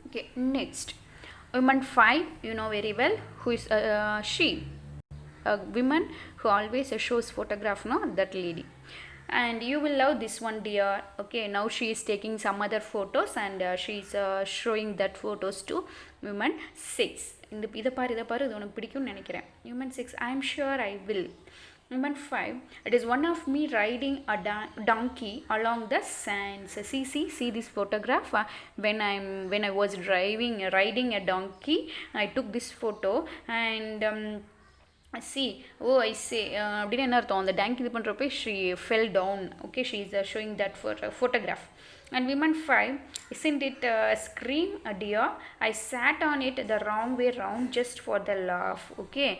Okay, next, woman 5, you know very well who is she, a woman who always shows photograph, no, that lady. And you will love this one, dear. Okay, now she is taking some other photos, and she is showing that photos to woman 6. இதை பாரு இது உனக்கு பிடிக்கும்னு நினைக்கிறேன். Woman 6, I am sure I will. Woman 5, it is one of me riding a donkey along the sands. See this photograph. When I was riding a donkey, I took this photo. And see, oh, I say, அப்படின்னு என்ன அர்த்தம், அந்த tank இது பண்ணுறப்ப she fell down. Okay, she is showing that photograph. And woman 5, isn't it a scream, a dear? I sat on it the wrong way round just for the laugh. Okay.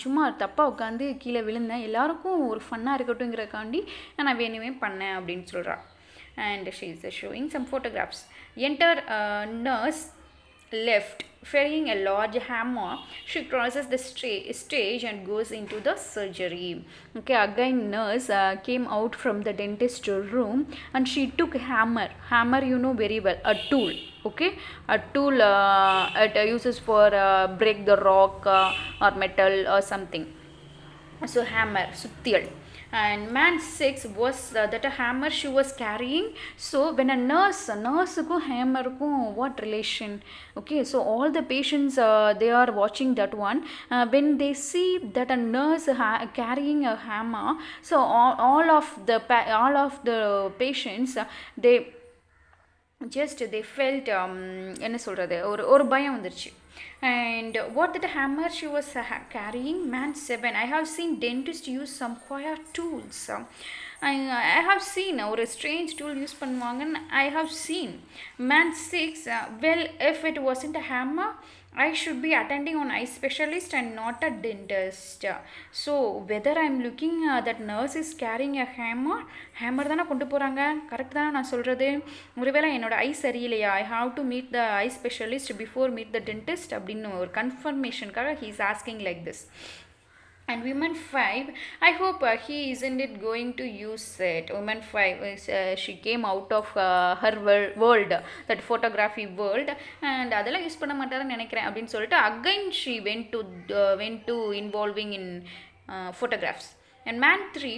சும்மா தப்பாக உட்காந்து கீழே விழுந்தேன், எல்லாருக்கும் ஒரு ஃபன்னாக இருக்கட்டும்ங்கிறக்காண்டி நான் வேணுமே பண்ணேன் அப்படின்னு சொல்கிறா. And she is showing some photographs. Enter nurse left carrying a large hammer. She crosses the stage and goes into the surgery. Okay, again nurse came out from the dentist room, and she took hammer, you know very well, a tool. Okay, a tool it uses for break the rock or metal or something. So hammer, சுத்தியல். And man 6 was that a hammer she was carrying. So when a nurse-க்கும் hammer-க்கும் what relation? Okay, so all the patients they are watching that one. When they see that a nurse carrying a hammer, so all of the patients they felt என்ன சொல்கிறது, ஒரு பயம் வந்துருச்சு. And what did the hammer she was carrying? Man 7, I have seen dentists use some quiet tools. I have seen ஒரு strange tool use பண்ணுவாங்கன்னு I have seen. Man 6, well, if it wasn't a hammer, I should be attending on eye specialist and not a dentist. So whether I'm looking that nurse is carrying a hammer தானே கொண்டு போகிறாங்க, correct தானே நான் சொல்கிறது? ஒருவேளை என்னோட ஐ சரியில்லையா, I have to meet the eye specialist before meet the dentist அப்படின்னு ஒரு கன்ஃபர்மேஷனுக்காக he is asking like this. And woman 5, I hope he isn't it going to use it. Woman 5 is she came out of her world, that photography world, and அதெல்லாம் use பண்ண மாட்டாருன்னு நினைக்கிறேன் அப்படின்னு சொல்லிட்டு again she went to involving in photographs. And man 3,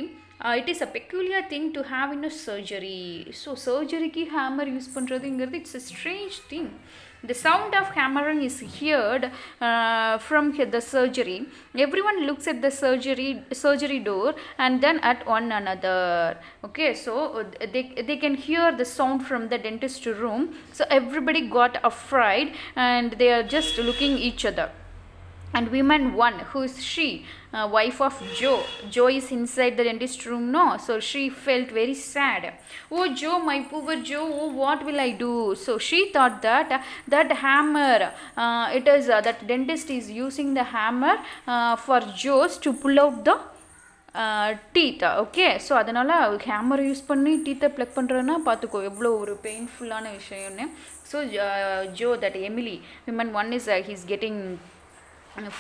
it is a peculiar thing to have in a surgery. So surgeryக்கு hammer use பண்ணுறதுங்கிறது it's a strange thing. The sound of hammering is heard from the surgery. Everyone looks at the surgery door and then at one another. Okay, so they can hear the sound from the dentist room. So everybody got afraid and they are just looking each other. And woman 1, who is she? Wife of Joe. Joe is inside the dentist room, no? So she felt very sad. Oh Joe, my poor Joe, oh what will I do? So she thought that hammer, it is that dentist is using the hammer for Joe's to pull out the teeth. Okay, so அதனால் ஹேமரை use பண்ணி டீத்தை plug பண்ணுறதுன்னா பார்த்துக்கோ எவ்வளோ ஒரு பெயின்ஃபுல்லான விஷயம்னு. So Joe, that Emily, women 1 is he's getting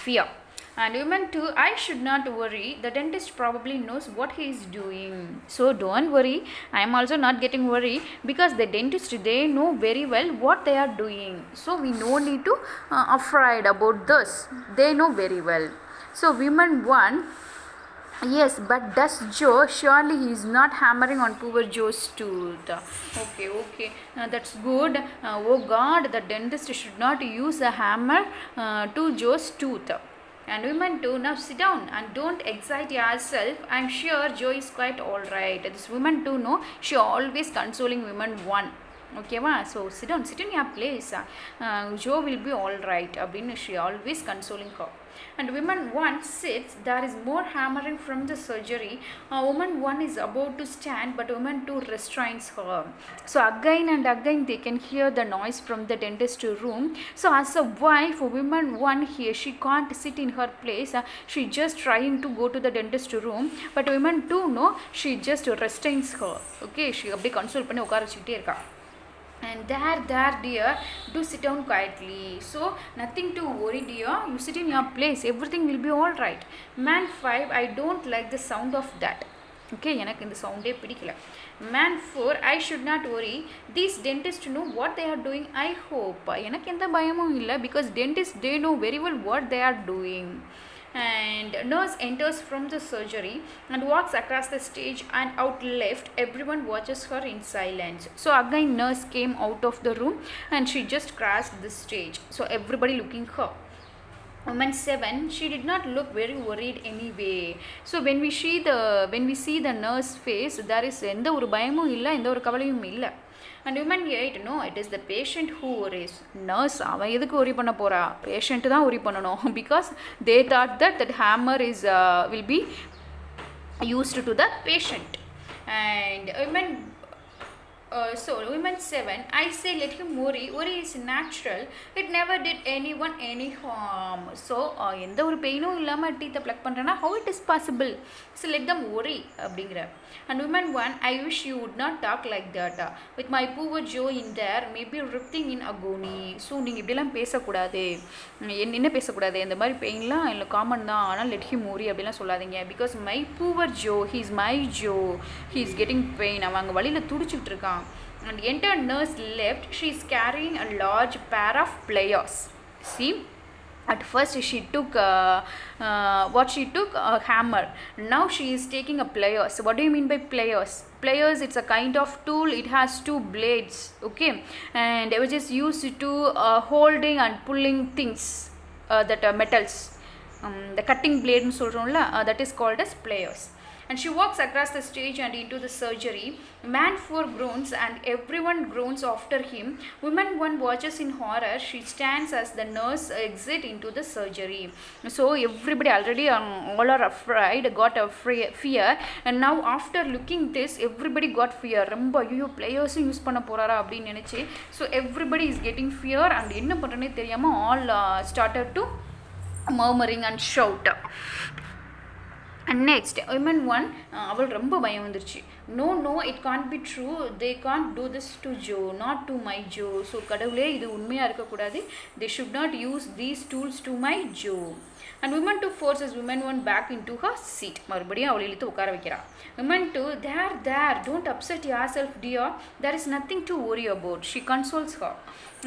fear. And woman 2, I should not worry, the dentist probably knows what he is doing. So don't worry, I am also not getting worried because the dentist, they know very well what they are doing. So we no need to afraid about this, they know very well. So woman 1, yes, but does Joe, surely he is not hammering on poor Joe's tooth. Okay, that's good. Oh God, the dentist should not use a hammer to Joe's tooth. And woman 2, now sit down and don't excite yourself. I'm sure Joe is quite alright. This woman 2, no, she always consoling woman 1. Okay, so sit in your place. Joe will be alright. She always consoling her. And woman 1 sits, there is more hammering from the surgery. Woman 1 is about to stand, but woman 2 restrains her. So again and again they can hear the noise from the dentist room. So as a wife, woman 1 here, she can't sit in her place. She just trying to go to the dentist room, but woman 2, no, she just restrains her. Okay, she அப்படியே console பண்ணி உட்கார வச்சுக்கிட்டே இருக்கா. And there dear, do sit down quietly. So nothing to worry dear, you sit in your place, everything will be all right. Man 5, I don't like the sound of that. Okay, எனக்கு இந்த சவுண்டே பிடிக்கல. Man 4, I should not worry. These dentists know what they are doing, I hope. எனக்கு எந்த பயமும் இல்லை because dentists they know very well what they are doing. And nurse enters from the surgery and walks across the stage and out left. Everyone watches her in silence. So again nurse came out of the room and she just crossed the stage. So everybody looking her. Woman 7, she did not look very worried anyway. So when we see the nurse face, there is எந்த ஒரு பயமும் இல்லை, எந்த ஒரு கவலையும் இல்லை. And woman 8, no, it is the patient who worries. Nurse அவன் எதுக்கு worry பண்ண போறா, patient தான் worry பண்ணணும். Because they thought that hammer is will be used to the patient. And women 7, I say let him worry. Worry is natural. It never did anyone any harm. So எந்த ஒரு பெயினும் இல்லாமல் டீத்தை plug பண்ணுறேன்னா how it is possible? So let them worry அப்படிங்கிற. And women 1, I wish you would not talk like that. With my poor Joe in there, maybe writhing in agony. So நீங்கள் இப்படிலாம் பேசக்கூடாது, என்ன பேசக்கூடாது, இந்த மாதிரி பெயின்லாம் இல்லை காமன் தான், ஆனால் let him worry அப்படிலாம் சொல்லாதீங்க. Because my poor Joe, he is my Joe, he is getting pain. அவன் அங்கே வழியில் துடிச்சிட்டு இருக்கான். And enter nurse left. She is carrying a large pair of pliers. See, at first she took a hammer. Now she is taking a pliers. What do you mean by pliers? Pliers, it's a kind of tool. It has two blades, okay, and which is used to holding and pulling things, that metals. The cutting blade that is called as pliers. And she walks across the stage and into the surgery. Man 4 groans and everyone groans after him. Woman 1 watches in horror. She stands as the nurse exit into the surgery. So everybody already all are afraid, got a fear. And now after looking this, everybody got fear. Remember, you players use பண்ண போறாரா அப்படின்னு நினைச்சு. So everybody is getting fear and என்ன பண்றனே தெரியாம all started to murmuring and shout. And next, women 1, அவள் ரொம்ப பயம் வந்துருச்சு. No, it can't be true. They can't do this to Joe, not to my Joe. So கடவுளே இது உண்மையாக இருக்கக்கூடாது. They should not use these tools to my Joe. And women 2 forces women 1 back into her seat. மறுபடியும் அவளை இழுத்து உட்கார வைக்கிறா. Women 2, there, don't upset yourself, dear. There is nothing to worry about. She consoles her.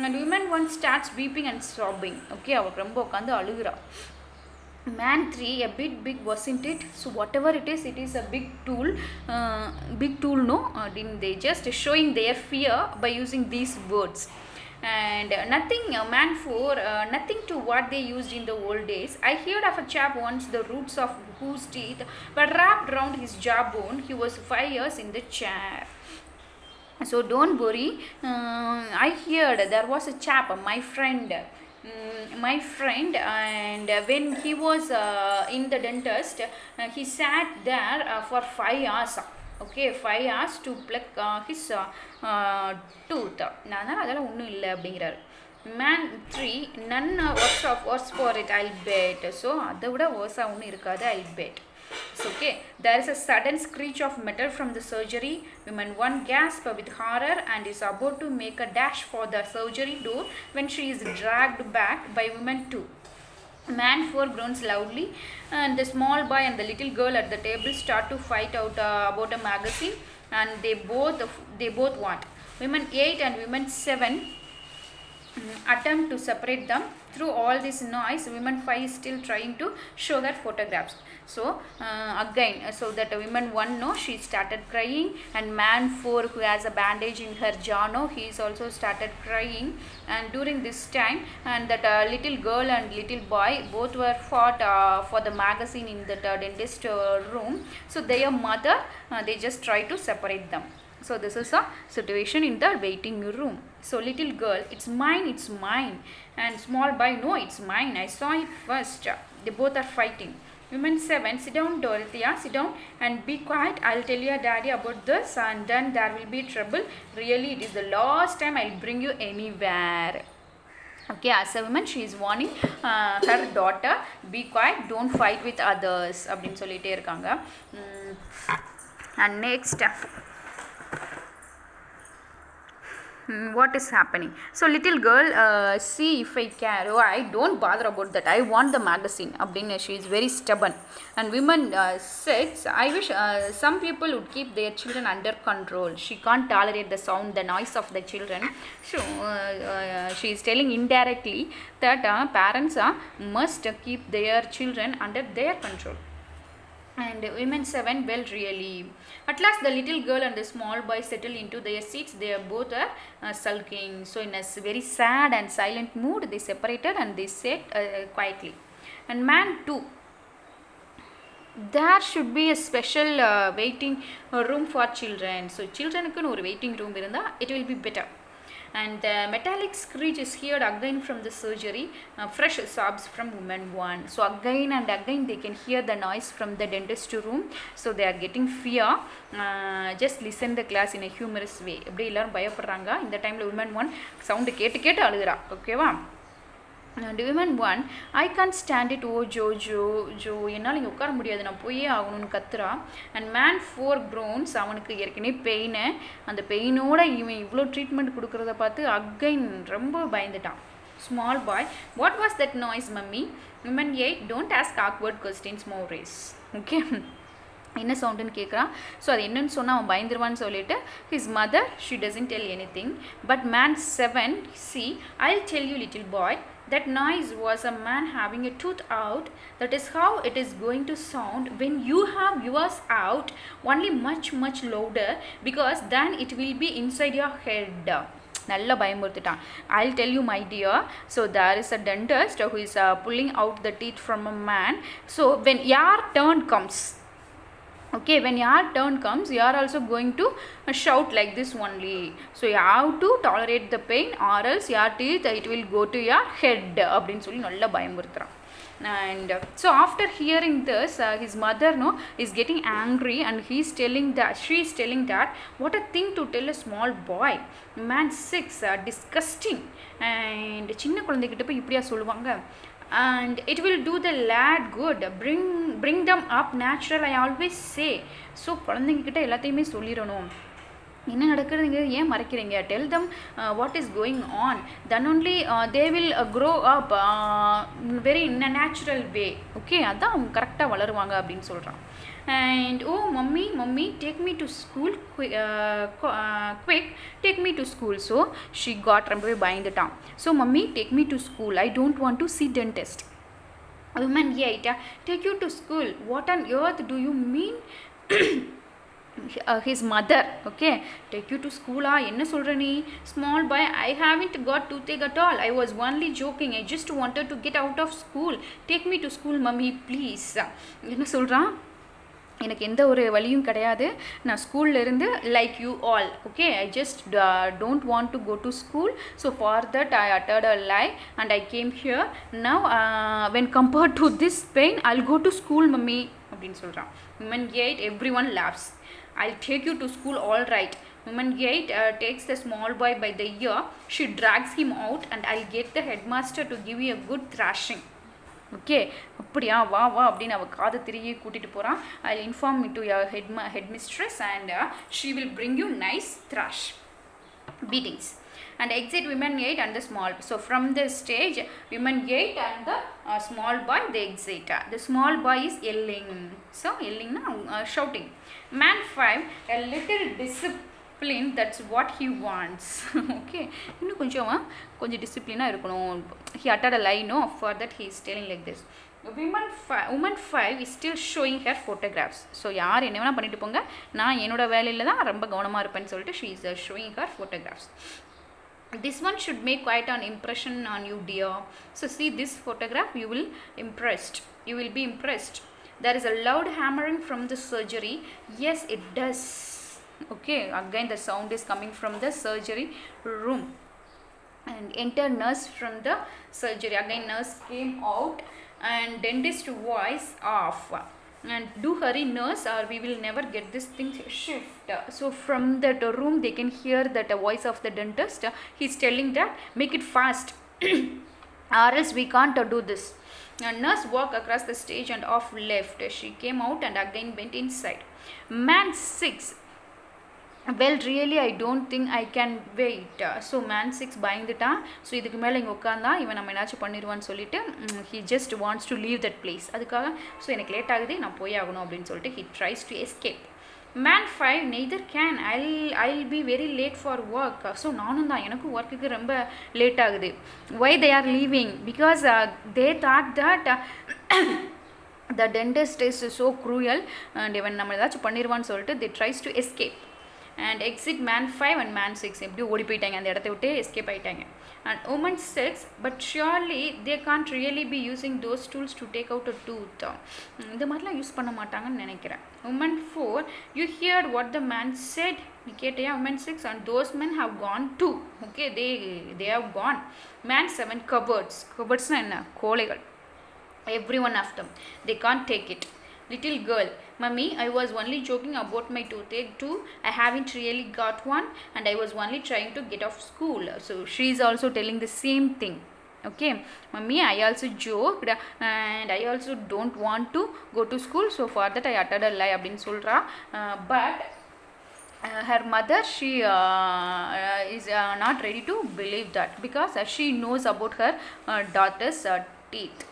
And women 1 starts weeping and sobbing. Okay, அவள் ரொம்ப உட்காந்து அழுகிறா. Man 3, a bit big, wasn't it? So whatever it is a big tool. No, didn't they just showing their fear by using these words. And nothing, man 4, nothing to what they used in the old days. I heard of a chap once, the roots of whose teeth were wrapped round his jawbone. He was 5 years in the chair. So don't worry. I heard there was a chap, my friend, and when he was in the dentist, he sat there for 5 hours. Okay, 5 hours to pluck his tooth. நான் அதெல்லாம் ஒன்றும் இல்லை அப்படிங்கிறாரு. Man 3, none worse for it, I'll bet. So அதை விட worse-ஆ ஒன்றும் இருக்காது, I'll bet. So, okay, there is a sudden screech of metal from the surgery. Woman 1 gasps with horror and is about to make a dash for the surgery door when she is dragged back by woman 2. Man 4 groans loudly, and the small boy and the little girl at the table start to fight out about a magazine, and they both want. Women 8 and women 7 attempt to separate them. Through all this noise, women 5 is still trying to show their photographs. So again, so that women 1 no, she started crying, and man 4 who has a bandage in her jaw no, he is also started crying. And during this time, and that little girl and little boy both were fought for the magazine in the dentist room. So their mother, they just try to separate them. So this is a situation in the waiting room. So little girl, it's mine. And small boy, no, it's mine, I saw it first. They both are fighting. Women 7, sit down, Dorothea, sit down and be quiet. I'll tell your daddy about this, and then there will be trouble. Really, it is the last time I'll bring you anywhere. Okay, as a woman, she is warning her daughter, be quiet, don't fight with others. அப்படின்னு சொல்லிட்டே இருக்காங்க. And next, what is happening. So little girl, see if I care. Oh, I don't bother about that, I want the magazine abdina. She is very stubborn. And women says, I wish some people would keep their children under control. She can't tolerate the sound, the noise of the children. So she is telling indirectly that parents must keep their children under their control. And women 7, well, really. At last, the little girl and the small boy settle into their seats. They are both sulking. So, in a very sad and silent mood, they separated and they sat quietly. And man 2, there should be a special waiting room for children. So, children can or waiting room, it will be better. And the metallic screech is heard again from the surgery, fresh sobs from woman 1. So again and again they can hear the noise from the dentist room. So they are getting fear. Just listen the class in a humorous way. அப்படி எல்லாரும் பயப்படுறாங்க. இந்த டைமில் woman 1 sound கேட்டு அழுகிறா. ஓகேவா? And women 1, I can't stand it, oh Joe என்னால் இங்கே உட்கார முடியாது, நான் போயே ஆகணும்னு கத்துறா. அண்ட் மேன் 4 groans, அவனுக்கு ஏற்கனவே பெயின். அந்த பெயினோட இவன் இவ்வளோ ட்ரீட்மெண்ட் கொடுக்குறத பார்த்து அகைன் ரொம்ப பயந்துட்டான். Small boy, what was that noise, mummy? Women 8, don't ask awkward questions, Maurice. Okay. என்ன சவுண்டுன்னு கேட்குறான். ஸோ அது என்னன்னு சொன்னால் அவன் பயந்துருவான்னு சொல்லிட்டு his mother, she doesn't tell anything. But man 7, see, I'll tell you, little boy, that noise was a man having a tooth out. That is how it is going to sound when you have yours out, only much louder, because then it will be inside your head. நல்லா பயமுறுத்திட்டான். I'll tell you, my dear. So there is a dentist who is pulling out the teeth from a man. So when your turn comes, okay, when your turn comes, you are also going to shout like this only. So you have to tolerate the pain, or else your teeth, it will go to your head அப்படின்னு சொல்லி நல்லா பயமுறுத்துறான். And so after hearing this, his mother is getting angry, and she is telling that what a thing to tell a small boy. Man 6, disgusting. And சின்ன குழந்தைகிட்ட போய் இப்படியா சொல்லுவாங்க? And it will do the lad good, bring them up natural, I always say. So குழந்தைங்கிட்ட எல்லாத்தையுமே சொல்லிடணும். என்ன நடக்குதுங்க, ஏன் மறைக்கிறீங்க? Tell them what is going on, then only they will grow up very in a natural way. Okay, அதான் அவங்க கரெக்டாக வளருவாங்க அப்படின்னு சொல்கிறான். And oh mummy, take me to school, quick, take me to school. So she got ரொம்பவே பயந்துட்டான். So mummy, take me to school, I don't want to see dentist. Woman 8, take you to school, what on earth do you mean? His mother, okay, take you to school, enna solra nee? Small boy, I haven't got toothache at all, I was only joking, I just wanted to get out of school, take me to school mummy please. என்ன சொல்கிறான்? எனக்கு எந்த ஒரு வழியும் கிடையாது, நான் ஸ்கூலில் இருந்து like you all, okay, I just don't want to go to school, so for that I uttered a lie and I came here now, when compared to this pain I'll go to school mummy அப்படின்னு சொல்கிறான். Woman 8, everyone laughs. I'll take you to school, all right. Woman 8 takes the small boy by the ear, she drags him out, and I'll get the headmaster to give you a good thrashing. Okay, அப்படியா, வா அப்படின்னு அவள் காதை திரும்பி கூட்டிகிட்டு போகிறான். I inform to your headmistress and she will bring you nice thrash beatings. And exit women 8 and the small. So from the stage, women 8 and the small boy, they exit. The small boy is yelling. So yelling na, shouting. Man 5, a little discipline, that's what he wants. Okay, இன்னும் கொஞ்சம் டிசிப்ளினாக இருக்கணும். He uttered a lie, no, for that he is telling like this. Woman 5 is still showing her photographs. So யார் என்ன வேணால் பண்ணிட்டு போங்க, நான் என்னோட வேலையில் தான் ரொம்ப கவனமாக இருப்பேன்னு சொல்லிட்டு she is showing her photographs. This one should make quite an impression on you, dear. So see this photograph, you will be impressed. There is a loud hammering from the surgery. Yes, it does. Okay, again the sound is coming from the surgery room. And enter nurse from the surgery. Again nurse came out and dentist voice off. And do hurry nurse, or we will never get this thing shift. So from that room they can hear that voice of the dentist. He's telling that make it fast or else we can't do this. And nurse walked across the stage and off left. She came out and again went inside. Man 6, well really I don't think I can wait. So man 6 பயந்துட்டான். So இதுக்கு மேலே இங்கே உட்காந்தா இவன் நம்ம என்னாச்சும் பண்ணிடுவான்னு சொல்லிட்டு he just wants to leave that place. அதுக்காக so எனக்கு late ஆகுது நான் போய் ஆகணும் அப்படின்னு சொல்லிட்டு he tries to escape. Man 5 neither can. I'll be very late for work. So நானும் தான் எனக்கும் ஒர்க்குக்கு ரொம்ப லேட் ஆகுது. Why they are leaving? Because they thought that the dentist is so cruel and இவன் நம்ம ஏதாச்சும் பண்ணிடுவான்னு சொல்லிட்டு they tries to escape and exit man 5 and man 6 எப்படி ஓடி போயிட்டாங்க அந்த இடத்த விட்டு எஸ்கேப் ஆயிட்டாங்க. And woman 6 but surely they can't really be using those tools to take out a tooth. இந்த மாதிரிலாம் யூஸ் பண்ண மாட்டாங்கன்னு நினைக்கிறேன். woman 4 you heard what the man said. நீ கேட்டியா? woman 6 and those men have gone too. okay they have gone. man 7 cupboardsனா என்ன? கோலைகள். every one of them they can't take it. little girl mummy I was only joking about my toothache too. I haven't really got one and I was only trying to get off school. So she is also telling the same thing. okay mummy I also joked and I also don't want to go to school, so for that I uttered a lie அப்படின்னு சொல்றா. But her mother she is not ready to believe that because she knows about her daughter's teeth.